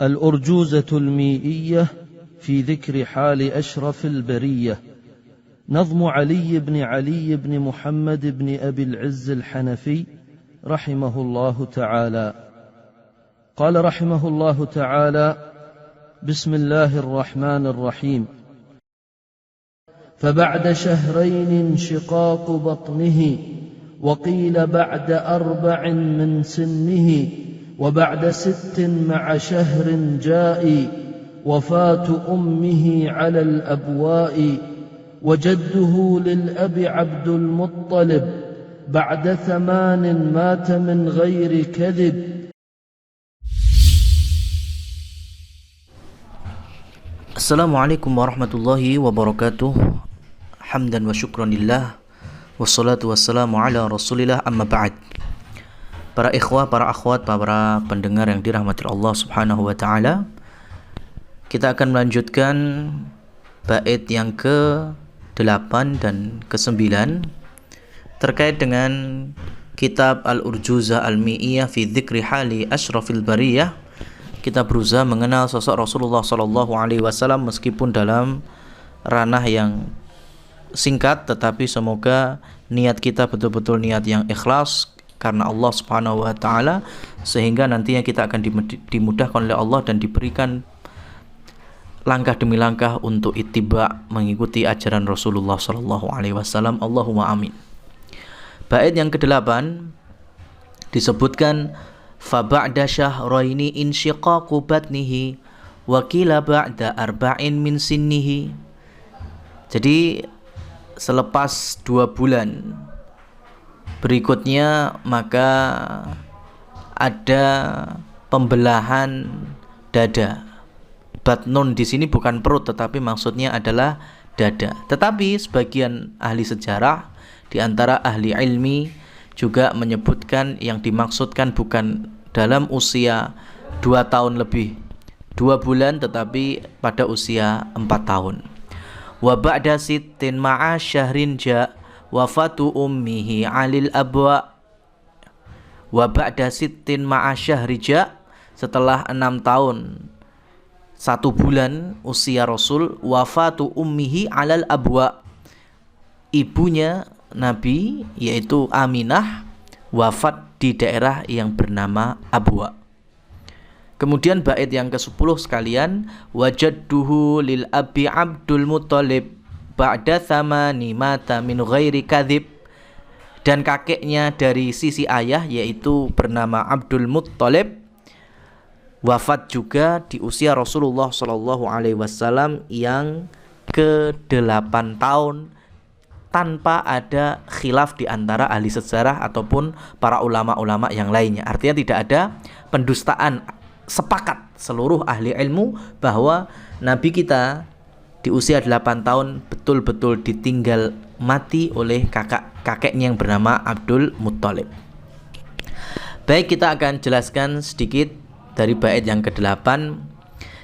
الأرجوزة الميئية في ذكر حال أشرف البرية، نظم علي بن محمد بن أبي العز الحنفي رحمه الله تعالى. قال رحمه الله تعالى: بسم الله الرحمن الرحيم. فبعد شهرين انشقاق بطنه، وقيل بعد 4 من سنه، وبعد 6 مع شهر جاء، وفاة أمه على الأبواء، وجده للأب عبد المطلب، بعد 8 مات من غير كذب. Assalamualaikum warahmatullahi wabarakatuh. Hamdan wa syukranillah, wassalatu wassalamu ala rasulillah, amma ba'd. Para ikhwah, para akhwat, para pendengar yang dirahmati Allah subhanahu wa ta'ala, kita akan melanjutkan bait yang ke-8 dan ke-9 terkait dengan kitab Al-Urjuzah Al-Mi'iyah fi Dzikri Hali Asyrafil Bariyah. Kita berusaha mengenal sosok Rasulullah SAW meskipun dalam ranah yang singkat, tetapi semoga niat kita betul-betul niat yang ikhlas karena Allah Subhanahu wa taala, sehingga nantinya kita akan dimudahkan oleh Allah dan diberikan langkah demi langkah untuk ittiba, mengikuti ajaran Rasulullah SAW. Allahumma amin. Bait yang ke-8 disebutkan فَبَعْدَ شَهْرَيْنِ إِنْشِقَاقُ بَطْنِهِ وَقِيلَ بَعْدَ 4 مِنْ سِنِّهِ. Jadi selepas 2 bulan berikutnya maka ada pembelahan dada. Batnun di sini bukan perut, tetapi maksudnya adalah dada. Tetapi sebagian ahli sejarah di antara ahli ilmi juga menyebutkan yang dimaksudkan bukan dalam usia 2 tahun lebih 2 bulan, tetapi pada usia 4 tahun. Wa ba'da 6 ma'a syahrin ja wafatu ummihi 'alil abwa. Wa ba'da 6 ma'a syahri ja, setelah 6 tahun 1 bulan usia Rasul, wafatu ummihi 'alal abwa, ibunya Nabi yaitu Aminah wafat di daerah yang bernama Abwa. Kemudian bait yang ke-10 sekalian, wajadduhu lil abi Abdul Muttalib ba'da 8 mata min ghairi kadzib, dan kakeknya dari sisi ayah yaitu bernama Abdul Muttalib wafat juga di usia Rasulullah SAW yang ke-8 tahun, tanpa ada khilaf di antara ahli sejarah ataupun para ulama-ulama yang lainnya. Artinya tidak ada pendustaan, sepakat seluruh ahli ilmu bahwa Nabi kita di usia 8 tahun betul-betul ditinggal mati oleh kakeknya yang bernama Abdul Muttalib. Baik, kita akan jelaskan sedikit dari bait yang ke-8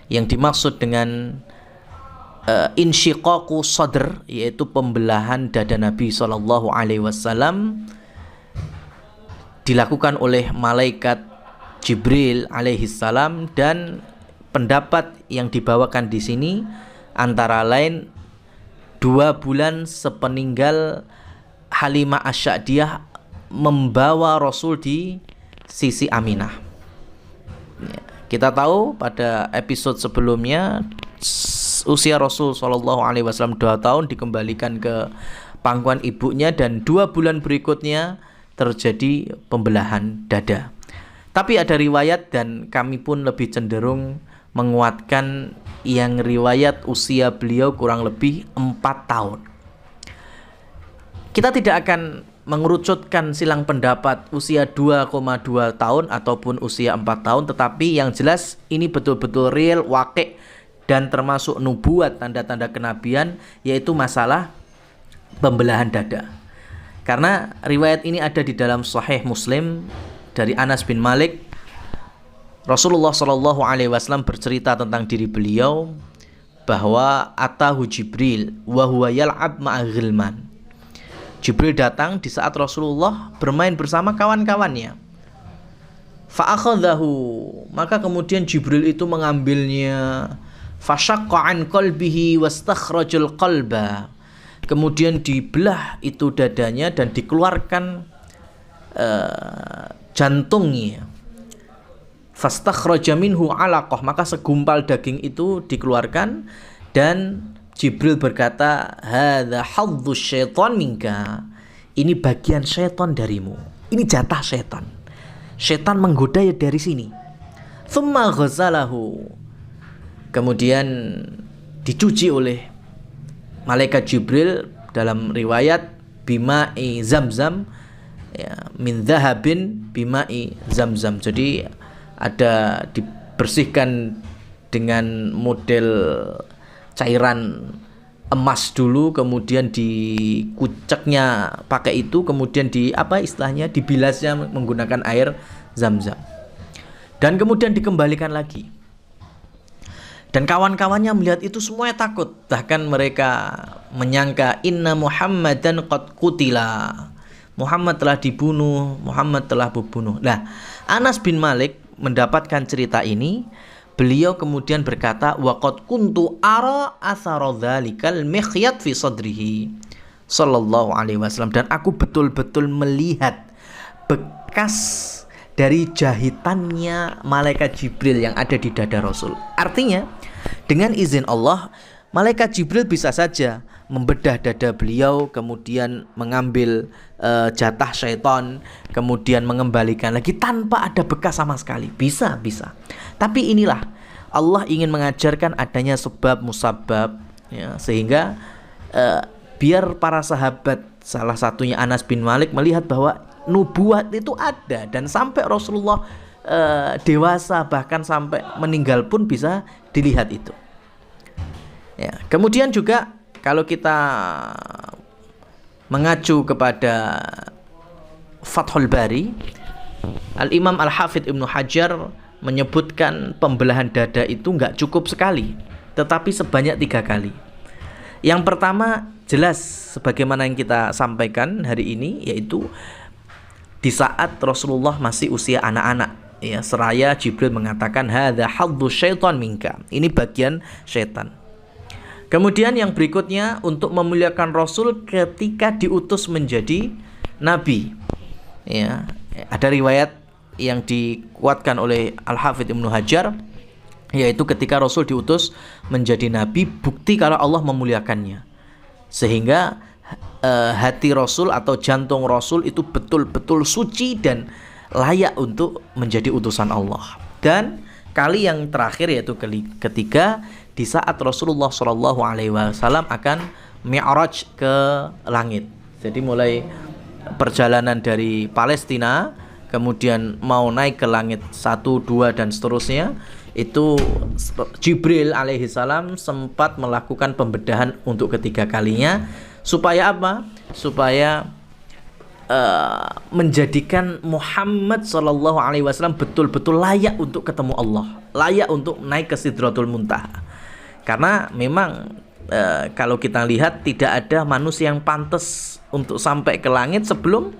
yang dimaksud dengan insyiqaqu sadr, yaitu pembelahan dada Nabi SAW dilakukan oleh malaikat Jibril alaihissalam, dan pendapat yang dibawakan di sini antara lain 2 bulan sepeninggal Halimah Asy-Sya'diyah membawa Rasul di sisi Aminah. Kita tahu pada episode sebelumnya usia Rasul SAW 2 tahun dikembalikan ke pangkuan ibunya, dan 2 bulan berikutnya terjadi pembelahan dada. Tapi ada riwayat, dan kami pun lebih cenderung menguatkan yang riwayat usia beliau kurang lebih 4 tahun. Kita tidak akan mengerucutkan silang pendapat usia 2,2 tahun ataupun usia 4 tahun, tetapi yang jelas ini betul-betul real, waqi', dan termasuk nubuat, tanda-tanda kenabian, yaitu masalah pembelahan dada. Karena riwayat ini ada di dalam Sahih Muslim dari Anas bin Malik. Rasulullah SAW bercerita tentang diri beliau bahwa atahu Jibril wa huwa yal'ab ma'a ghilman. Jibril datang di saat Rasulullah bermain bersama kawan-kawannya. Fa'akhadhahu, maka kemudian Jibril itu mengambilnya. Fashaqqa an qalbihi wastakhrajal qalba, kemudian dibelah itu dadanya dan dikeluarkan jantungnya. Fastakhraja minhu 'alaqah, maka segumpal daging itu dikeluarkan dan Jibril berkata, hadza hadzuz syaitan minka, ini bagian syaitan darimu, ini jatah syaitan. Syaitan menggoda ya dari sini. Tsumma ghazalahu, kemudian dicuci oleh malaikat Jibril dalam riwayat bima'i zamzam, ya, min dhahabin bima'i zamzam. Jadi ada dibersihkan dengan model cairan emas dulu, kemudian dikuceknya pakai itu, kemudian dibilasnya menggunakan air zam-zam, dan kemudian dikembalikan lagi. Dan kawan-kawannya melihat itu semuanya takut, bahkan mereka menyangka inna Muhammadan qad qutila, Muhammad telah dibunuh, Muhammad telah dibunuh. Nah, Anas bin Malik mendapatkan cerita ini. Beliau kemudian berkata, waqad kuntu ara athara dzalikal mikhyat fi sadrihi sallallahu alaihi wasallam, dan aku betul-betul melihat bekas dari jahitannya malaikat Jibril yang ada di dada Rasul. Artinya, dengan izin Allah, malaikat Jibril bisa saja membedah dada beliau, kemudian mengambil jatah syaitan, kemudian mengembalikan lagi tanpa ada bekas sama sekali. Bisa. Tapi inilah Allah ingin mengajarkan adanya sebab musabab, ya, sehingga biar para sahabat, salah satunya Anas bin Malik, melihat bahwa nubuat itu ada, dan sampai Rasulullah dewasa bahkan sampai meninggal pun bisa dilihat itu. Ya, kemudian juga kalau kita mengacu kepada Fathul Bari, Al-Imam Al-Hafidh Ibnu Hajar menyebutkan pembelahan dada itu nggak cukup sekali, tetapi sebanyak 3 kali. Yang pertama jelas sebagaimana yang kita sampaikan hari ini, yaitu di saat Rasulullah masih usia anak-anak, ya, seraya Jibril mengatakan hadza hadzuz syaitan minka, ini bagian syaitan. Kemudian yang berikutnya untuk memuliakan Rasul ketika diutus menjadi nabi, ya, ada riwayat yang dikuatkan oleh Al-Hafidh Ibnu Hajar, yaitu ketika Rasul diutus menjadi nabi, bukti kalau Allah memuliakannya, sehingga hati Rasul atau jantung Rasul itu betul-betul suci dan layak untuk menjadi utusan Allah. Dan kali yang terakhir, yaitu ketiga, di saat Rasulullah SAW akan mi'raj ke langit. Jadi mulai perjalanan dari Palestina, kemudian mau naik ke langit 1, 2 dan seterusnya, itu Jibril alaihissalam sempat melakukan pembedahan untuk ketiga kalinya. Supaya apa? Supaya menjadikan Muhammad SAW betul-betul layak untuk ketemu Allah, layak untuk naik ke Sidratul Muntaha. Karena memang kalau kita lihat tidak ada manusia yang pantas untuk sampai ke langit sebelum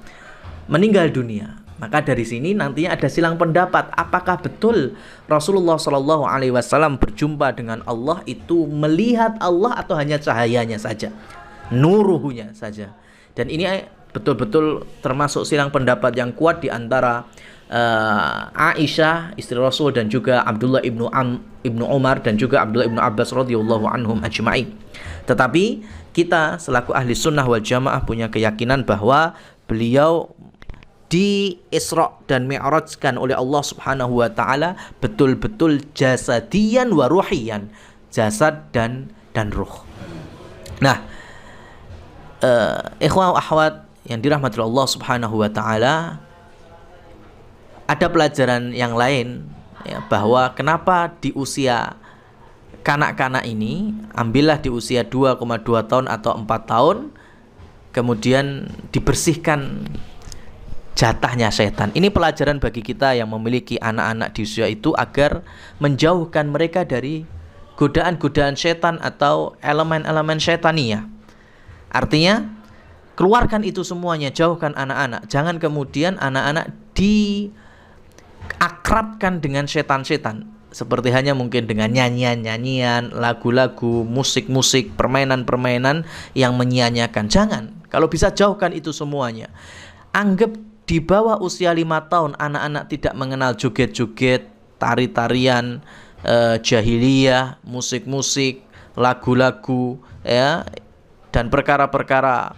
meninggal dunia. Maka dari sini nantinya ada silang pendapat, apakah betul Rasulullah SAW berjumpa dengan Allah itu melihat Allah atau hanya cahayanya saja, nuruhunya saja. Dan ini betul-betul termasuk silang pendapat yang kuat di antara Aisyah istri Rasul dan juga Abdullah ibnu Umar dan juga Abdullah ibnu Abbas radhiyallahu anhum ajma'in. Tetapi kita selaku ahli sunnah wal jamaah punya keyakinan bahwa beliau di Isra dan Mi'rajkan oleh Allah Subhanahu wa taala betul-betul jasadian wa ruhiyan, jasad dan ruh. Nah, ikhwah akhwat yang dirahmati Allah Subhanahu wa taala, ada pelajaran yang lain, ya, bahwa kenapa di usia kanak-kanak ini, ambillah di usia 2,2 tahun atau 4 tahun, kemudian dibersihkan jatahnya setan. Ini pelajaran bagi kita yang memiliki anak-anak di usia itu, agar menjauhkan mereka dari godaan-godaan setan atau elemen-elemen syaitaniyah. Artinya, keluarkan itu semuanya, jauhkan anak-anak. Jangan kemudian anak-anak akrabkan dengan setan-setan, seperti hanya mungkin dengan nyanyian-nyanyian, lagu-lagu, musik-musik, permainan-permainan yang menyia-nyiakan. Jangan. Kalau bisa jauhkan itu semuanya. Anggap di bawah usia 5 tahun anak-anak tidak mengenal joget-joget, tari-tarian, jahiliyah, musik-musik, lagu-lagu, ya, dan perkara-perkara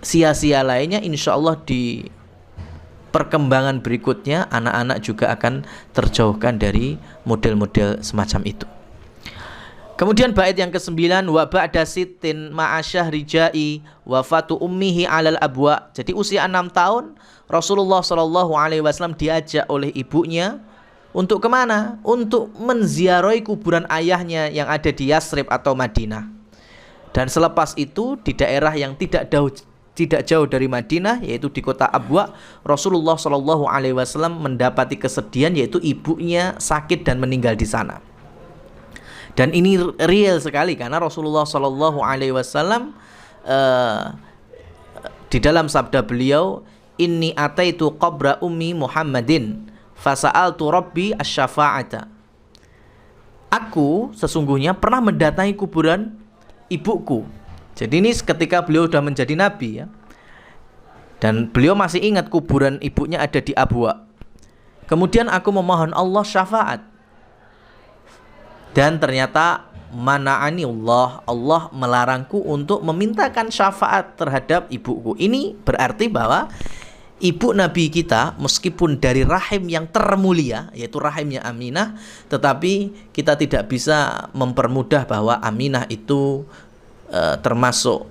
sia-sia lainnya. Insya Allah di perkembangan berikutnya anak-anak juga akan terjauhkan dari model-model semacam itu. Kemudian bait yang ke-9, wa ba'da sittin ma'asyahri ja'i wafatu ummihi 'alal abwa. Jadi usia 6 tahun Rasulullah SAW diajak oleh ibunya untuk kemana? Untuk menziarahi kuburan ayahnya yang ada di Yasrib atau Madinah. Dan selepas itu di daerah yang tidak jauh dari Madinah, yaitu di kota Abwa, Rasulullah SAW mendapati kesedihan, yaitu ibunya sakit dan meninggal di sana. Dan ini real sekali karena Rasulullah SAW di dalam sabda beliau, inni ataitu qabra ummi Muhammadin fasa'altu rabbi asy-syafa'ata. Aku sesungguhnya pernah mendatangi kuburan ibuku. Jadi ini ketika beliau sudah menjadi nabi, ya. Dan beliau masih ingat kuburan ibunya ada di Abwa. Kemudian aku memohon Allah syafaat. Dan ternyata mana'ani Allah melarangku untuk memintakan syafaat terhadap ibuku. Ini berarti bahwa ibu Nabi kita meskipun dari rahim yang termulia, yaitu rahimnya Aminah, tetapi kita tidak bisa mempermudah bahwa Aminah itu termasuk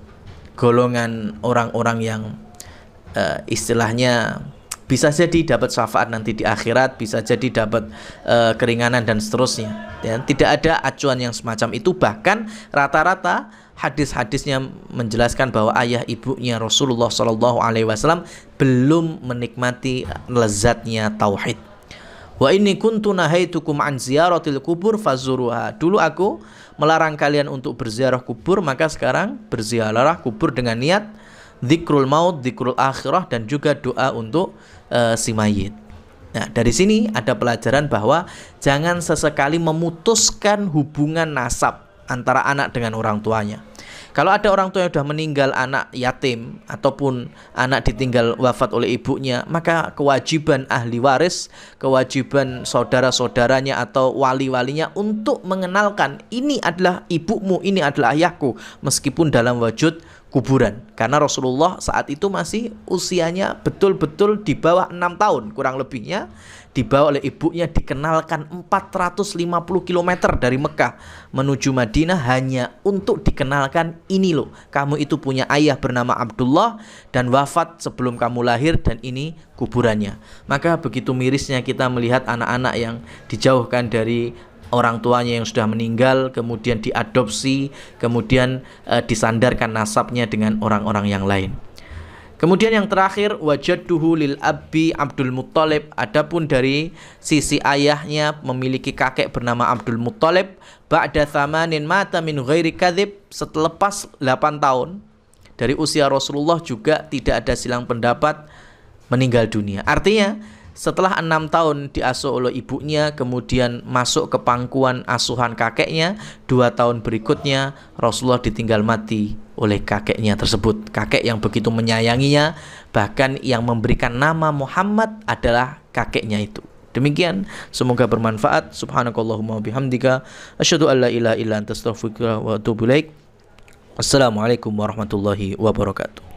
golongan orang-orang yang istilahnya bisa jadi dapat syafaat nanti di akhirat, bisa jadi dapat keringanan dan seterusnya. Dan tidak ada acuan yang semacam itu. Bahkan rata-rata hadis-hadisnya menjelaskan bahwa ayah ibunya Rasulullah SAW belum menikmati lezatnya tauhid. Wa inni kuntu nahaitukum an ziyaratil kubur fazuruha. Dulu aku melarang kalian untuk berziarah kubur, maka sekarang berziarah kubur dengan niat dzikrul maut, dzikrul akhirah, dan juga doa untuk si mayit. Nah, dari sini ada pelajaran bahwa jangan sesekali memutuskan hubungan nasab antara anak dengan orang tuanya. Kalau ada orang tua yang sudah meninggal, anak yatim ataupun anak ditinggal wafat oleh ibunya, maka kewajiban ahli waris, kewajiban saudara-saudaranya atau wali-walinya untuk mengenalkan ini adalah ibumu, ini adalah ayahku, meskipun dalam wujud kuburan. Karena Rasulullah saat itu masih usianya betul-betul di bawah 6 tahun kurang lebihnya, dibawa oleh ibunya, dikenalkan 450 km dari Mekah menuju Madinah hanya untuk dikenalkan, ini loh, kamu itu punya ayah bernama Abdullah dan wafat sebelum kamu lahir, dan ini kuburannya. Maka begitu mirisnya kita melihat anak-anak yang dijauhkan dari orang tuanya yang sudah meninggal, kemudian diadopsi, kemudian disandarkan nasabnya dengan orang-orang yang lain. Kemudian yang terakhir, wajadduhu lil abi Abdul Muttalib. Adapun dari sisi ayahnya memiliki kakek bernama Abdul Muttalib, ba'da thamanin mata min ghairi kadzib, selepas 8 tahun dari usia Rasulullah juga tidak ada silang pendapat, meninggal dunia. Artinya setelah 6 tahun diasuh oleh ibunya, kemudian masuk ke pangkuan asuhan kakeknya, 2 tahun berikutnya Rasulullah ditinggal mati oleh kakeknya tersebut. Kakek yang begitu menyayanginya, bahkan yang memberikan nama Muhammad adalah kakeknya itu. Demikian, semoga bermanfaat. Subhanakallahumma wabihamdika, asyhadu an la ilaha illa anta astaghfiruka wa atubu ilaik. Wassalamualaikum warahmatullahi wabarakatuh.